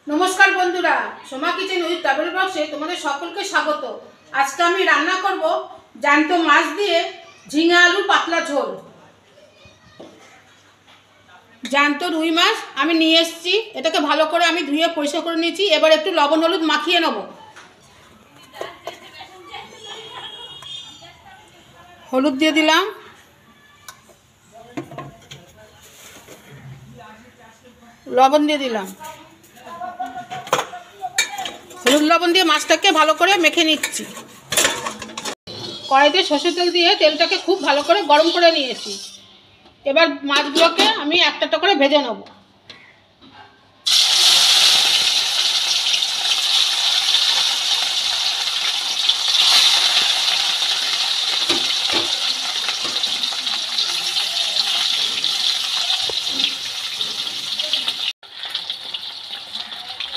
নমস্কার বন্ধুরা, Soma kitchen with travel বক্সে তোমাদের সকলকে স্বাগত। আজকে আমি রান্না করব জ্যান্ত মাছ দিয়ে ঝিঙে আলু পাতলা ঝোল। জ্যান্ত রুই মাছ আমি নিয়ে এসেছি, এটাকে ভালো করে আমি ধুয়ে পরিষ্কার করে নিয়েছি। এবার একটু লবণ হলুদ মাখিয়ে নেব। হলুদ দিয়ে দিলাম, লবণ দিয়ে দিলাম। হলুদ লবণ দিয়ে মাছটাকে ভালো করে মেখে নিচ্ছি। কড়াইতে সরষের তেল দিয়ে তেলটাকে খুব ভালো করে গরম করে নিয়েছি। এবার মাছগুলোকে আমি একটা একটা করে ভেজে নেব।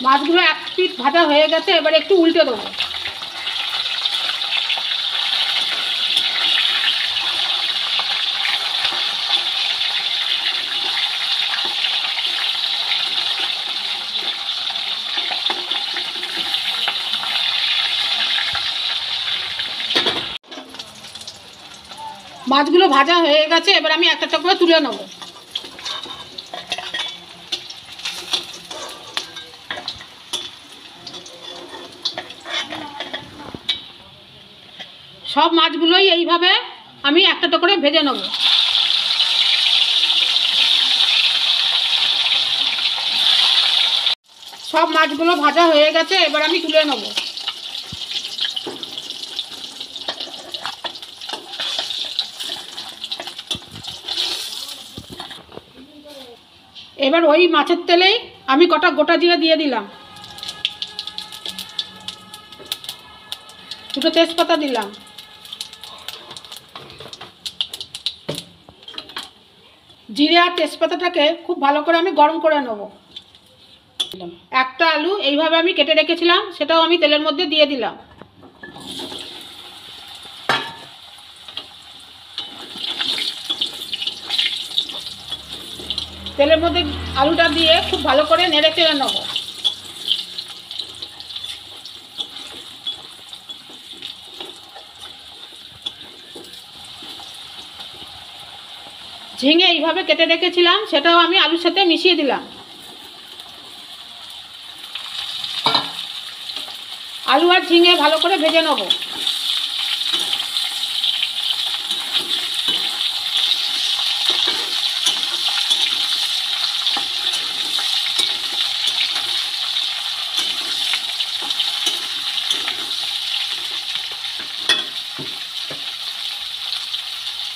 মাছগুলো এক পিঠ ভাজা হয়ে গেছে, এবার একটু উল্টে দেবো। মাছগুলো ভাজা হয়ে গেছে, এবার আমি একটা একটা করে তুলে নেব। সব মাছগুলোই এইভাবে আমি একটা একটা করে ভেজে নেব। সব মাছগুলো ভাজা হয়ে গেছে, এবার আমি তুলে নেব। এবার ওই মাছের তেলেই আমি কটা গোটা জিরে দিয়ে দিলাম, দুটো তেজপাতা দিলাম, জিরে আর তেজপাতাটাকে খুব ভালো করে আমি গরম করে নেব। একটা আলু এইভাবে আমি কেটে রেখেছিলাম, সেটাও আমি তেলের মধ্যে দিয়ে দিলাম। তেলের মধ্যে আলুটা দিয়ে খুব ভালো করে নেড়ে চেড়ে নেব। ঝিঙে এইভাবে কেটে রেখেছিলাম, সেটাও আমি আলুর সাথে মিশিয়ে দিলাম। আলু আর ঝিঙে ভালো করে ভেজে নেব।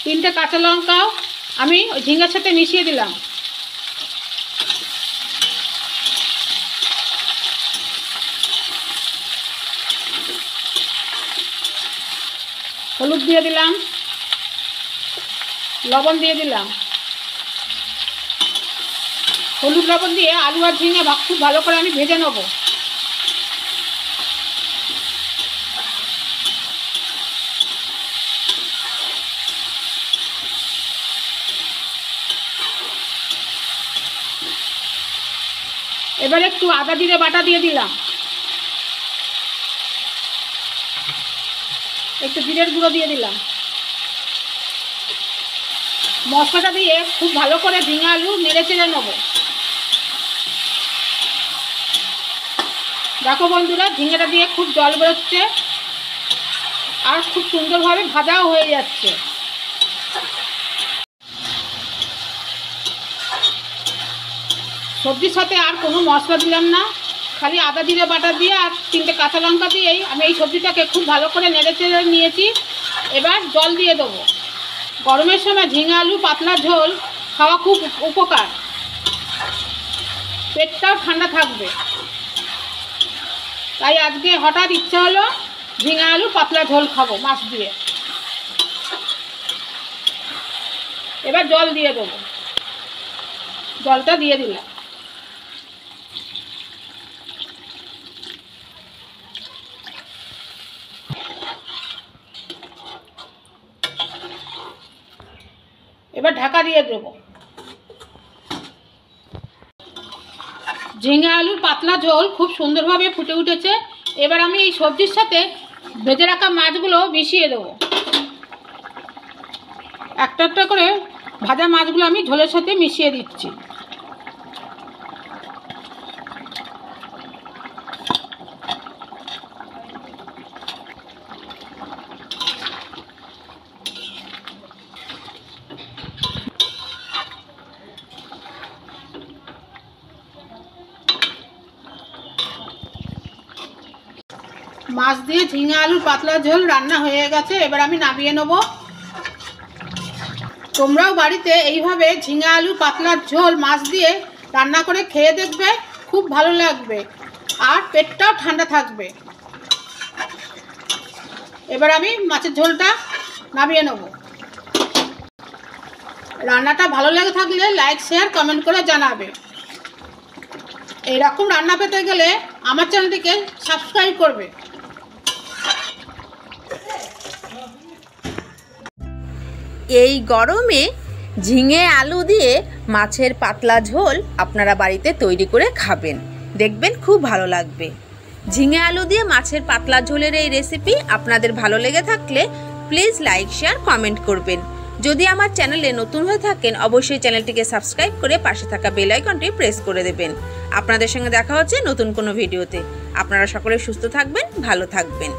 তিনটে কাঁচা লঙ্কাও আমি ওই ঝিঙের সাথে মিশিয়ে দিলাম। হলুদ দিয়ে দিলাম, লবণ দিয়ে দিলাম। হলুদ লবণ দিয়ে আলু আর ঝিঙে খুব ভালো করে আমি ভেজে নেব। এবার একটু আদা জিরে বাটা দিয়ে দিলাম, একটু জিরের গুঁড়ো দিয়ে দিলাম। মশলাটা দিয়ে খুব ভালো করে ঝিঙে আলু নেড়ে চেড়ে নেব। দেখো বন্ধুরা, ঝিঙেটা দিয়ে খুব জল বেরোচ্ছে আর খুব সুন্দরভাবে ভাজাও হয়ে যাচ্ছে। সবজির সাথে আর কোনো মশলা দিলাম না, খালি আদা জিরে বাটা দিয়ে আর তিনটে কাঁচা লঙ্কা দিয়েই আমি এই সবজিটাকে খুব ভালো করে নেড়ে চেড়ে নিয়েছি। এবার জল দিয়ে দেবো। গরমের সময় ঝিঙে আলু পাতলা ঝোল খাওয়া খুব উপকার, পেটটাও ঠান্ডা থাকবে। তাই আজকে হঠাৎ ইচ্ছা হলো ঝিঙে আলু পাতলা ঝোল খাবো মাছ দিয়ে। এবার জল দিয়ে দেবো, জলটা দিয়ে দিলাম। এবার ঢাকা দিয়ে দেবো। ঝিঙে আলুর পাতলা ঝোল খুব সুন্দরভাবে ফুটে উঠেছে। এবার আমি এই সবজির সাথে ভেজে রাখা মাছগুলো মিশিয়ে দেবো। একটা একটা করে ভাজা মাছগুলো আমি ঝোলের সাথে মিশিয়ে দিচ্ছি। মাছ দিয়ে ঝিঙে আলুর পাতলা ঝোল রান্না হয়ে গেছে। এবার আমি নামিয়ে নেব। তোমরাও বাড়িতে এইভাবে ঝিঙে আলুর পাতলা ঝোল মাছ দিয়ে রান্না করে খেয়ে দেখবে, খুব ভালো লাগবে আর পেটটাও ঠান্ডা থাকবে। এবার আমি মাছের ঝোলটা নামিয়ে নেব। রান্নাটা ভালো লেগে থাকলে লাইক শেয়ার কমেন্ট করে জানাবে। এইরকম রান্না পেতে গেলে আমার চ্যানেলটিকে সাবস্ক্রাইব করবে। এই গরমে ঝিঙে আলু দিয়ে মাছের পাতলা ঝোল আপনারা বাড়িতে তৈরি করে খাবেন, দেখবেন খুব ভালো লাগবে। ঝিঙে আলু দিয়ে মাছের পাতলা ঝোলের এই রেসিপি আপনাদের ভালো লেগে থাকলে প্লিজ লাইক শেয়ার কমেন্ট করবেন। যদি আমার চ্যানেলে নতুন হয়ে থাকেন অবশ্যই চ্যানেলটিকে সাবস্ক্রাইব করে পাশে থাকা বেল আইকনটি প্রেস করে দেবেন। আপনাদের সঙ্গে দেখা হচ্ছে নতুন কোনো ভিডিওতে। আপনারা সকলে সুস্থ থাকবেন, ভালো থাকবেন।